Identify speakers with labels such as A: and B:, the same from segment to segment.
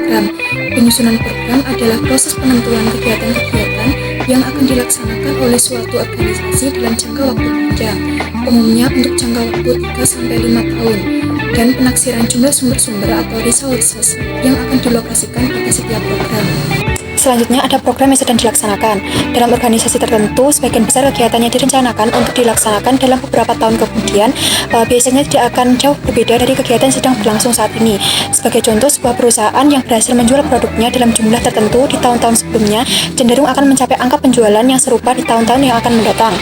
A: program. Penyusunan program adalah proses penentuan kegiatan-kegiatan yang akan dilaksanakan oleh suatu organisasi dalam jangka waktu panjang, umumnya untuk jangka waktu 3-5 tahun, dan penaksiran jumlah sumber-sumber atau resources yang akan dilokasikan pada setiap program.
B: Selanjutnya ada program yang sedang dilaksanakan. Dalam organisasi tertentu, sebagian besar kegiatannya direncanakan untuk dilaksanakan dalam beberapa tahun kemudian, biasanya tidak akan jauh berbeda dari kegiatan yang sedang berlangsung saat ini. Sebagai contoh, sebuah perusahaan yang berhasil menjual produknya dalam jumlah tertentu di tahun-tahun sebelumnya, cenderung akan mencapai angka penjualan yang serupa di tahun-tahun yang akan mendatang.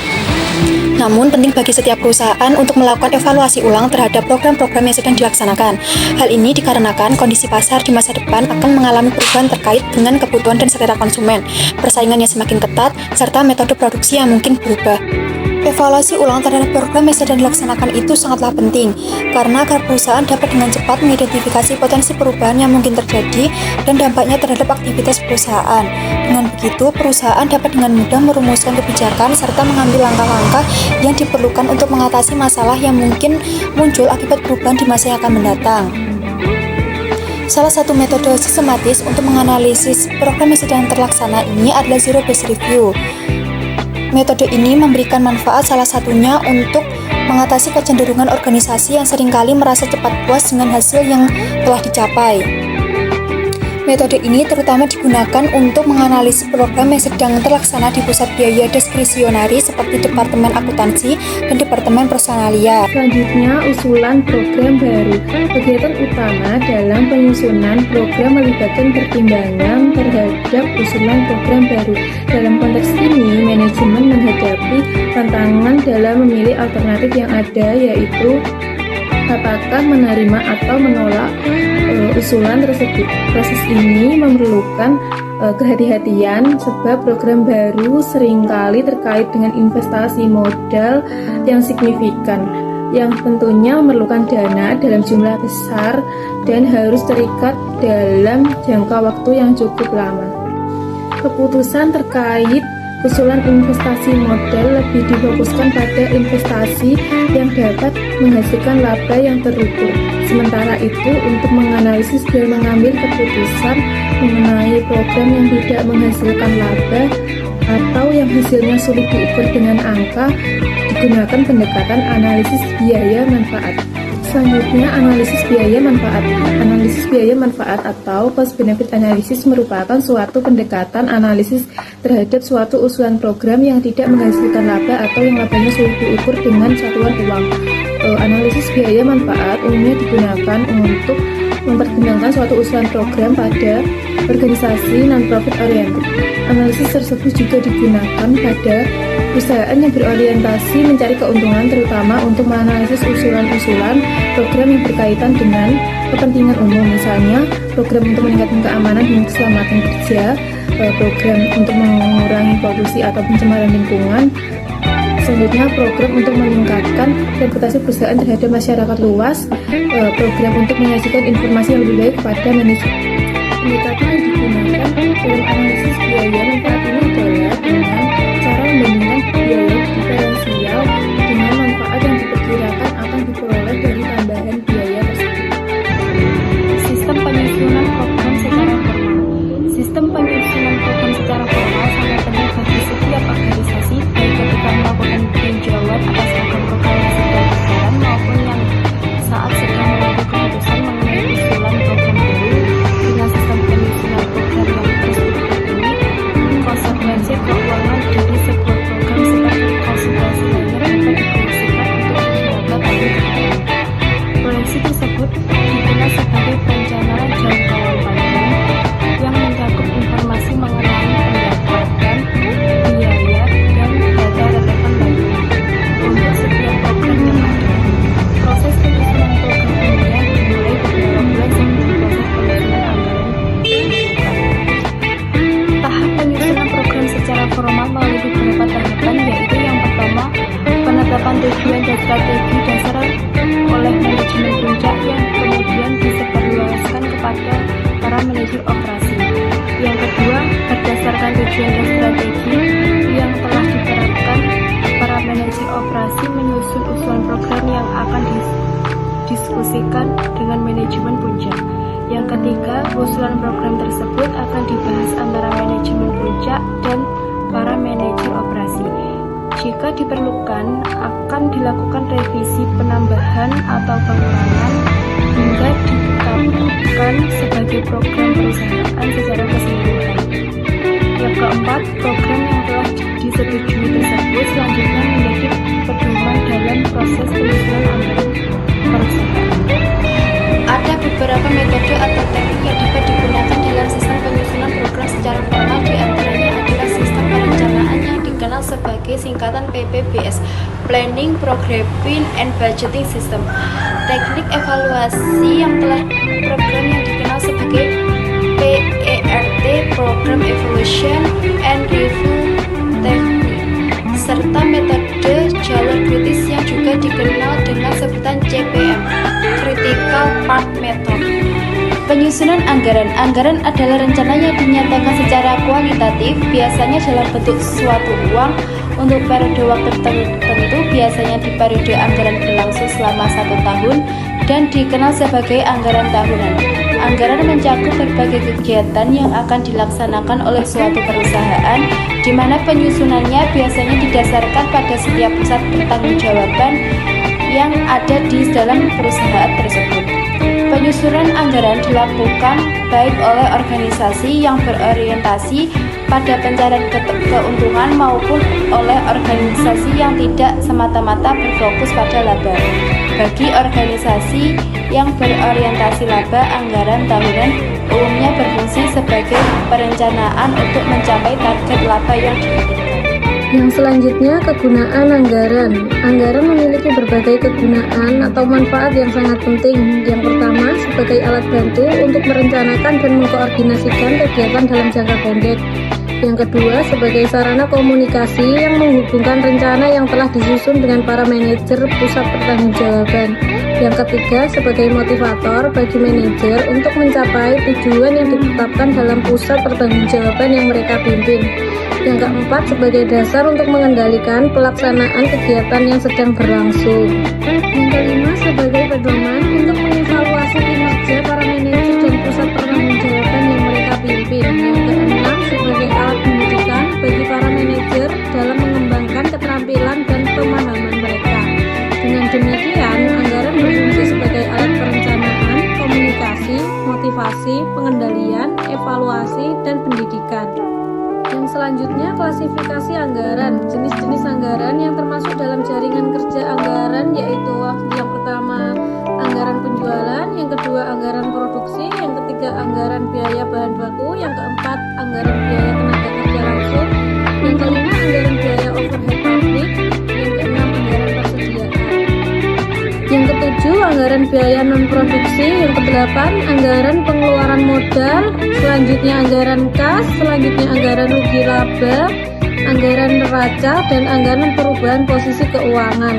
B: Namun, penting bagi setiap perusahaan untuk melakukan evaluasi ulang terhadap program-program yang sedang dilaksanakan. Hal ini dikarenakan kondisi pasar di masa depan akan mengalami perubahan terkait dengan kebutuhan dan selera konsumen, persaingan yang semakin ketat, serta metode produksi yang mungkin berubah. Evaluasi ulang terhadap program yang sedang dilaksanakan itu sangatlah penting, karena agar perusahaan dapat dengan cepat mengidentifikasi potensi perubahan yang mungkin terjadi dan dampaknya terhadap aktivitas perusahaan. Dengan begitu, perusahaan dapat dengan mudah merumuskan kebijakan serta mengambil langkah-langkah yang diperlukan untuk mengatasi masalah yang mungkin muncul akibat perubahan di masa yang akan mendatang. Salah satu metode sistematis untuk menganalisis program yang sedang terlaksana ini adalah zero-based review. Metode ini memberikan manfaat salah satunya untuk mengatasi kecenderungan organisasi yang seringkali merasa cepat puas dengan hasil yang telah dicapai. Metode ini terutama digunakan untuk menganalisis program yang sedang terlaksana di pusat biaya diskresionari seperti Departemen Akuntansi dan Departemen Personalia.
C: Selanjutnya, usulan program baru. Kegiatan utama dalam penyusunan program melibatkan pertimbangan terhadap usulan program baru. Dalam konteks ini, manajemen menghadapi tantangan dalam memilih alternatif yang ada, yaitu apakah menerima atau menolak usulan tersebut. Proses ini memerlukan kehati-hatian sebab program baru seringkali terkait dengan investasi modal yang signifikan, yang tentunya memerlukan dana dalam jumlah besar dan harus terikat dalam jangka waktu yang cukup lama. Keputusan terkait usulan investasi modal lebih difokuskan pada investasi yang dapat menghasilkan laba yang terukur. Sementara itu, untuk menganalisis dan mengambil keputusan mengenai program yang tidak menghasilkan laba atau yang hasilnya sulit diukur dengan angka, digunakan pendekatan analisis biaya manfaat. Selanjutnya, analisis biaya manfaat. Analisis biaya manfaat atau cost benefit analysis merupakan suatu pendekatan analisis terhadap suatu usulan program yang tidak menghasilkan laba atau yang labanya sulit diukur dengan satuan uang. Analisis biaya manfaat umumnya digunakan untuk mempertimbangkan suatu usulan program pada organisasi non-profit oriented. Analisis tersebut juga digunakan pada perusahaan yang berorientasi mencari keuntungan, terutama untuk menganalisis usulan-usulan program yang berkaitan dengan kepentingan umum, misalnya program untuk meningkatkan keamanan dan keselamatan kerja, program untuk mengurangi polusi atau pencemaran lingkungan. Selanjutnya, program untuk meningkatkan reputasi perusahaan terhadap masyarakat luas, program untuk menyajikan informasi yang lebih baik kepada manajemen. Pendekatan yang digunakan dalam analisis biaya manfaat ini adalah dengan cara membandingkan biaya diferensial dengan manfaat yang diperkirakan akan diperoleh dari tambahan biaya tersebut.
D: Sistem penyusunan program secara formal. Sistem penyusunan program secara formal sangat penting bagi setiap organisasi, baik ketika melakukan peninjauan atas program-program yang sedang berjalan maupun yang saat sedang mengambil keputusan mengenai usulan program baru. Dengan sistem penyusunan program yang terus berkembang ini, konsekuensi keuangan dari sebuah program seperti konsekuensi lainnya dapat diproyeksikan untuk beberapa tahun ke depan. Proyeksi tersebut dikenal sebagai perencanaan jangkauan panjang yang mencakup informasi mengenai pendapatan, biaya, dan data relevan lainnya untuk setiap program yang ada. Proses penyusunan program umumnya dimulai beberapa bulan sebelum proses penyusunan anggaran dilakukan. Tahap penyusunan program secara formal melalui beberapa tahapan, yaitu yang pertama, penetapan tujuan dan strategi dasar oleh manajemen puncak yang kemudian disebarluaskan kepada para manajer operasi. Yang kedua, berdasarkan tujuan dan strategi yang telah diterapkan, para manajer operasi menyusun usulan program yang akan didiskusikan dengan manajemen puncak. Yang ketiga, usulan program tersebut akan dibahas antara manajemen puncak dan para manajer operasi. Jika diperlukan, akan dilakukan revisi penambahan atau pengurangan hingga ditetapkan sebagai program perusahaan secara keseluruhan. Yang keempat, program yang telah disetujui tersebut selanjutnya menjadi pedoman dalam proses penyusunan anggaran perusahaan.
B: Ada beberapa metode atau teknik yang dapat digunakan dalam sistem penyusunan program secara formal, di antaranya adalah sistem perencanaan yang dikenal sebagai singkatan PPBS, Planning, Programming, and Budgeting System. Teknik evaluasi yang telah program yang dikenal sebagai PERT, Program Evaluation and Review Technique, serta metode jalur kritis yang juga dikenal dengan sebutan CPM, Critical Path Method. Penyusunan anggaran. Anggaran adalah rencana yang dinyatakan secara kualitatif, biasanya dalam bentuk suatu uang untuk periode waktu tertentu, biasanya di periode anggaran berlangsung selama 1 tahun dan dikenal sebagai anggaran tahunan. Anggaran mencakup berbagai kegiatan yang akan dilaksanakan oleh suatu perusahaan, di mana penyusunannya biasanya didasarkan pada setiap pusat pertanggungjawaban yang ada di dalam perusahaan tersebut. Penyusunan anggaran dilakukan baik oleh organisasi yang berorientasi pada pencarian keuntungan maupun oleh organisasi yang tidak semata-mata berfokus pada laba. Bagi organisasi yang berorientasi laba, anggaran tahunan umumnya berfungsi sebagai perencanaan untuk mencapai target laba yang diinginkan.
C: Yang selanjutnya, kegunaan anggaran. Anggaran memiliki berbagai kegunaan atau manfaat yang sangat penting. Yang pertama, sebagai alat bantu untuk merencanakan dan mengkoordinasikan kegiatan dalam jangka pendek. Yang kedua, sebagai sarana komunikasi yang menghubungkan rencana yang telah disusun dengan para manajer pusat pertanggungjawaban. Yang ketiga, sebagai motivator bagi manajer untuk mencapai tujuan yang ditetapkan dalam pusat pertanggungjawaban yang mereka pimpin. Yang keempat, sebagai dasar untuk mengendalikan pelaksanaan kegiatan yang sedang berlangsung. Yang kelima, sebagai pedoman untuk mengevaluasi kinerja para manajer dan pusat pertanggungjawaban yang mereka pimpin. Yang keenam, sebagai alat pendidikan bagi para manajer dalam mengembangkan keterampilan dan pemahaman mereka. Dengan demikian, anggaran berfungsi sebagai alat perencanaan, komunikasi, motivasi, pengendalian, evaluasi, dan pendidikan. Yang selanjutnya, klasifikasi anggaran. Jenis-jenis anggaran yang termasuk dalam jaringan kerja anggaran yaitu yang pertama anggaran penjualan, yang kedua anggaran produksi, yang ketiga anggaran biaya bahan baku, yang keempat anggaran biaya tenaga kerja langsung, yang kelima anggaran biaya overhead pabrik, yang keenam anggaran persediaan, yang ketujuh anggaran biaya non-produksi, yang kedelapan anggaran pengeluaran modal, selanjutnya anggaran kas, selanjutnya anggaran rugi laba, anggaran neraca, dan anggaran perubahan posisi keuangan.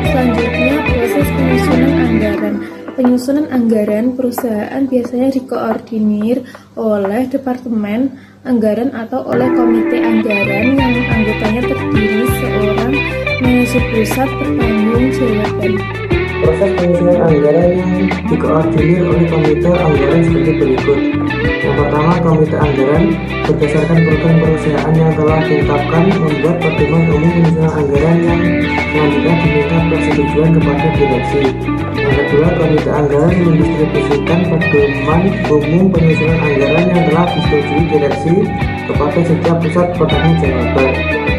A: Selanjutnya, proses penyusunan anggaran. Penyusunan anggaran perusahaan biasanya dikoordinir oleh Departemen Anggaran atau oleh Komite Anggaran yang anggotanya terdiri seorang manajer pusat pertanggungjawaban.
E: Proses penyusunan anggaran yang dikoordinir oleh Komite Anggaran sebagai berikut. Yang pertama, Komite Anggaran berdasarkan program perusahaan yang telah ditetapkan membuat pedoman umum penyusunan anggaran yang selanjutnya diminta persetujuan kepada direksi. Yang kedua, Komite Anggaran mendistribusikan pedoman umum penyusunan anggaran yang telah disetujui direksi kepada setiap pusat pertanggungjawaban.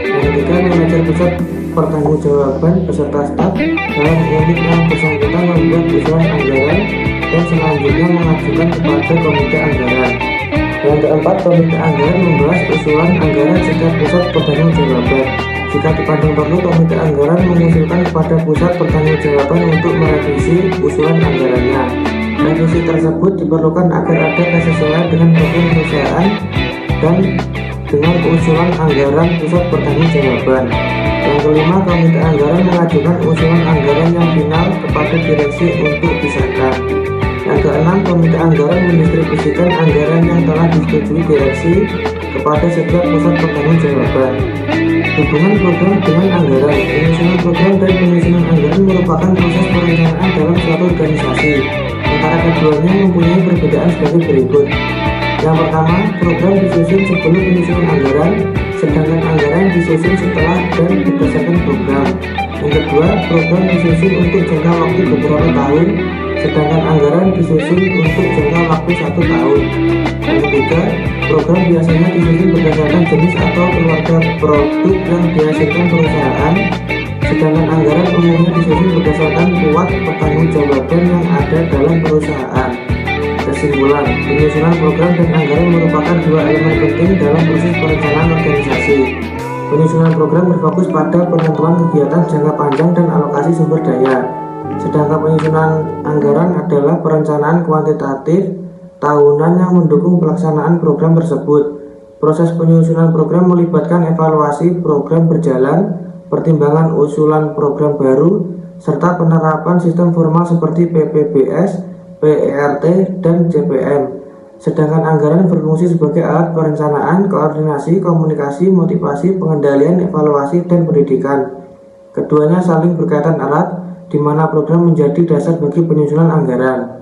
E: Yang ketiga, manajer pusat pertanggungjawaban beserta staf dalam unit yang bersangkutan membuat usulan anggaran dan selanjutnya mengajukan kepada Komite Anggaran. Yang keempat, Komite Anggaran membahas usulan anggaran setiap pusat pertanggungjawaban. Jika dipandang perlu, Komite Anggaran mengusulkan kepada pusat pertanggungjawaban untuk merevisi usulan anggarannya. Revisi tersebut diperlukan agar ada kesesuaian dengan program perusahaan dan dengan usulan anggaran pusat pertanggungjawaban. Yang kelima, Komite Anggaran mengajukan usulan anggaran yang final kepada direksi untuk disahkan. Yang keenam, Komite Anggaran mendistribusikan anggaran yang telah disetujui direksi kepada setiap pusat pertanggungjawaban. Hubungan program dengan anggaran. Penyusunan program dan penyusunan anggaran merupakan proses perencanaan dalam suatu organisasi. antara keduanya mempunyai perbedaan sebagai berikut. Yang pertama, program disusun sebelum penyusunan anggaran, sedangkan anggaran disusun setelah dan berdasarkan program. Yang kedua, program disusun untuk jangka waktu beberapa tahun, sedangkan anggaran disusun untuk jangka waktu 1 tahun. Yang ketiga, program biasanya disusun berdasarkan jenis atau keluarga produk yang dihasilkan perusahaan, sedangkan anggaran umumnya disusun berdasarkan kuat pertanggungjawaban yang ada dalam perusahaan. Kesimpulan, penyusunan program dan anggaran merupakan dua elemen penting dalam proses perencanaan organisasi. Penyusunan program berfokus pada penentuan kegiatan jangka panjang dan alokasi sumber daya, sedangkan penyusunan anggaran adalah perencanaan kuantitatif tahunan yang mendukung pelaksanaan program tersebut. Proses penyusunan program melibatkan evaluasi program berjalan, pertimbangan usulan program baru, serta penerapan sistem formal seperti PPBS, PERT, dan CPM. Sedangkan anggaran berfungsi sebagai alat perencanaan, koordinasi, komunikasi, motivasi, pengendalian, evaluasi, dan pendidikan. Keduanya saling berkaitan erat, di mana program menjadi dasar bagi penyusunan anggaran.